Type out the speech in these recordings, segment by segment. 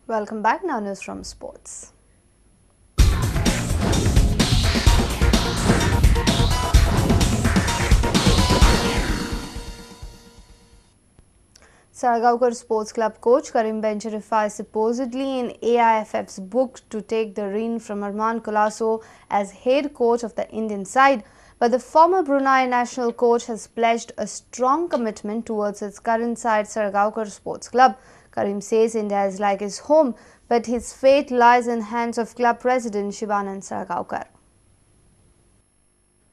Welcome back. Now news from sports. Salgaocar Sports Club coach Karim Bencherifa is supposedly in AIFF's book to take the reins from Armand Colasso as head coach of the Indian side. But the former Brunei national coach has pledged a strong commitment towards his current side Salgaocar Sports Club. Karim says India is like his home, but his fate lies in hands of club president Shivanand Salgaocar.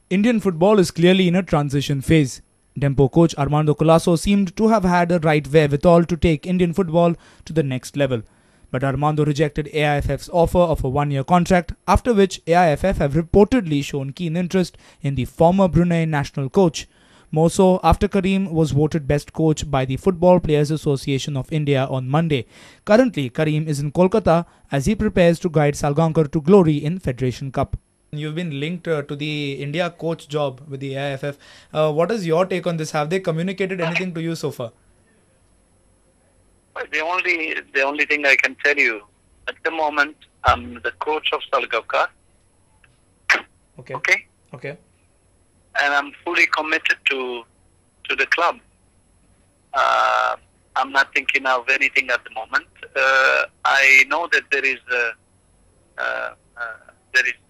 Indian football is clearly in a transition phase. Dempo coach Armando Colasso seemed to have had the right wherewithal to take Indian football to the next level. But Armando rejected AIFF's offer of a one-year contract, after which AIFF have reportedly shown keen interest in the former Brunei national coach. More so after Karim was voted best coach by the Football Players Association of India on Monday. Currently, Karim is in Kolkata as he prepares to guide Salgaocar to glory in Federation Cup. You've been linked to the India coach job with the AIFF. What is your take on this? Have they communicated anything to you so far? Well, the only thing I can tell you at the moment, I'm the coach of Salgaocar. Okay. And I'm fully committed to the club. I'm not thinking of anything at the moment. I know that there is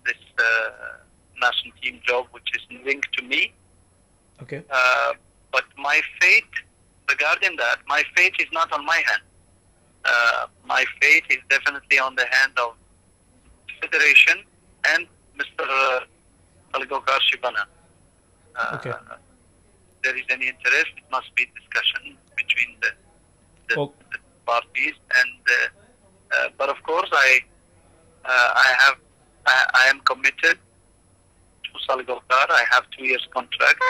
this national team job which is linked to me. Okay. But my fate, regarding that, my fate is not on my hand. My fate is definitely on the hand of Federation and Mr. Salgaocar Shibana. Okay. There is any interest, it must be discussion between the parties, and but of course I am committed to Salgaocar. I have 2 years contract,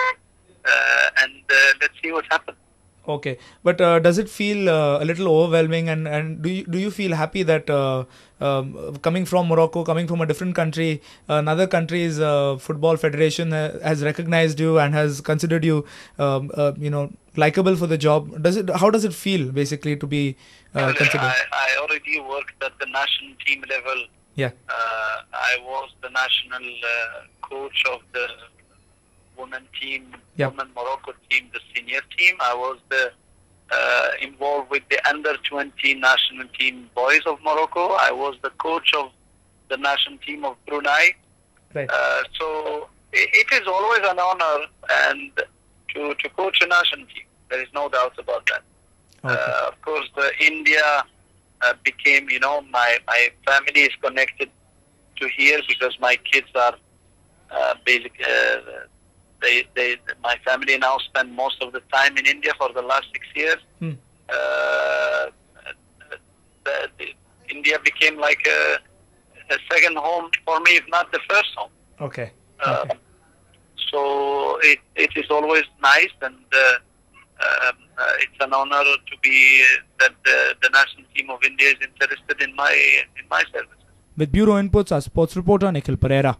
and let's see what happens. Okay, but does it feel a little overwhelming, and do you feel happy that coming from Morocco, coming from a different country, another country's football federation has recognized you and has considered you, likable for the job? How does it feel basically to be considered? I already worked at the national team level. Yeah. I was the national coach of the women team, women Morocco team, the senior team. I was involved with the under-20 national team boys of Morocco. I was the coach of the national team of Brunei. Right. So it is always an honor and to coach a national team. There is no doubt about that. Okay. Of course, India became, my family is connected to here because my kids are basically, my family now spend most of the time in India for the last 6 years. India became like a second home for me, if not the first home. Okay. So it is always nice, and it's an honor to be that the national team of India is interested in my services. With Bureau Inputs, our sports reporter Nikhil Pereira.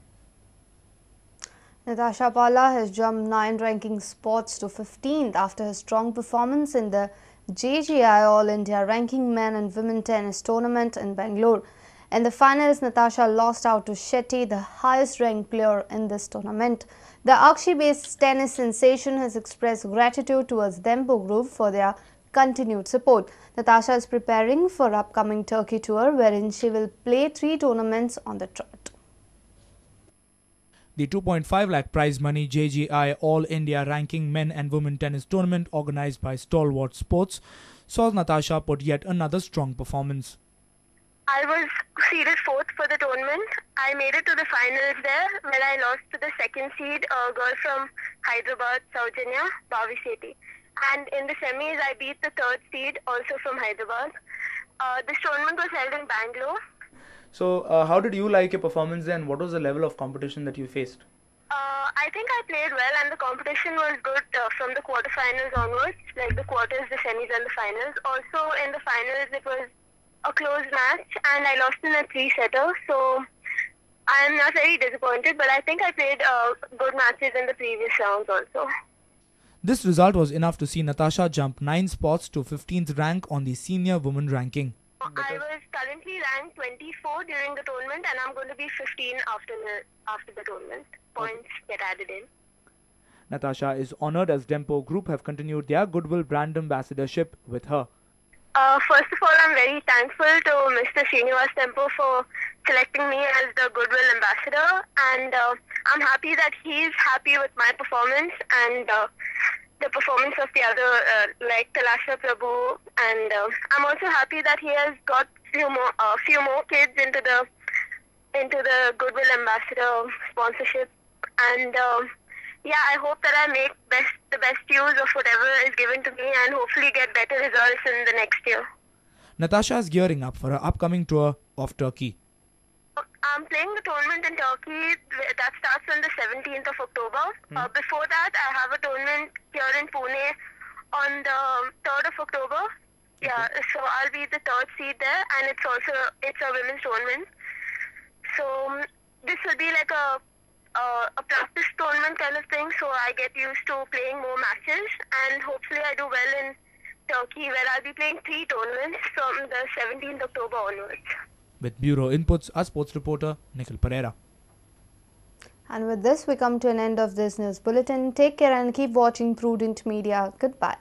Natasha Palha has jumped 9 ranking spots to 15th after her strong performance in the JGI All India Ranking Men and Women Tennis Tournament in Bangalore. In the finals, Natasha lost out to Shetty, the highest ranked player in this tournament. The Akshi-based tennis sensation has expressed gratitude towards Dempo Group for their continued support. Natasha is preparing for upcoming Turkey tour, wherein she will play 3 tournaments on the trot. The 2.5 lakh prize money JGI All India Ranking Men and Women Tennis Tournament organized by Stalwart Sports saw Natasha put yet another strong performance. I was seeded 4th for the tournament. I made it to the finals there, where I lost to the 2nd seed, a girl from Hyderabad, Saujanya, Bhavi Sethi. And in the semis, I beat the 3rd seed, also from Hyderabad. This tournament was held in Bangalore. So, how did you like your performance then? What was the level of competition that you faced? I think I played well, and the competition was good from the quarterfinals onwards, like the quarters, the semis and the finals. Also, in the finals, it was a close match, and I lost in a 3-setter. So, I am not very disappointed, but I think I played good matches in the previous rounds also. This result was enough to see Natasha jump 9 spots to 15th rank on the senior women ranking. I was currently ranked 24 during the tournament, and I'm going to be 15 after the tournament. Points get added in. Natasha is honoured as Dempo Group have continued their goodwill brand ambassadorship with her. First of all, I'm very thankful to Mr. Srinivas Tempo for selecting me as the Goodwill Ambassador, and I'm happy that he's happy with my performance and the performance of the other, like Talasha Prabhu, and I'm also happy that he has got few more kids into the Goodwill Ambassador sponsorship, and yeah, I hope that I make the best use of whatever is given to me and hopefully get better results in the next year. Natasha is gearing up for her upcoming tour of Turkey. I'm playing the tournament in Turkey that starts on the 17th of October. Before that, I have a tournament here in Pune on the 3rd of October. Okay. Yeah, so I'll be the 3rd seed there, and it's a women's tournament. So this will be like a practice tournament kind of thing, so I get used to playing more matches, and hopefully I do well in Turkey, where I'll be playing 3 tournaments from the 17th October onwards. With Bureau Inputs, our sports reporter Nikhil Pereira. And with this, we come to an end of this news bulletin. Take care and keep watching Prudent Media. Goodbye.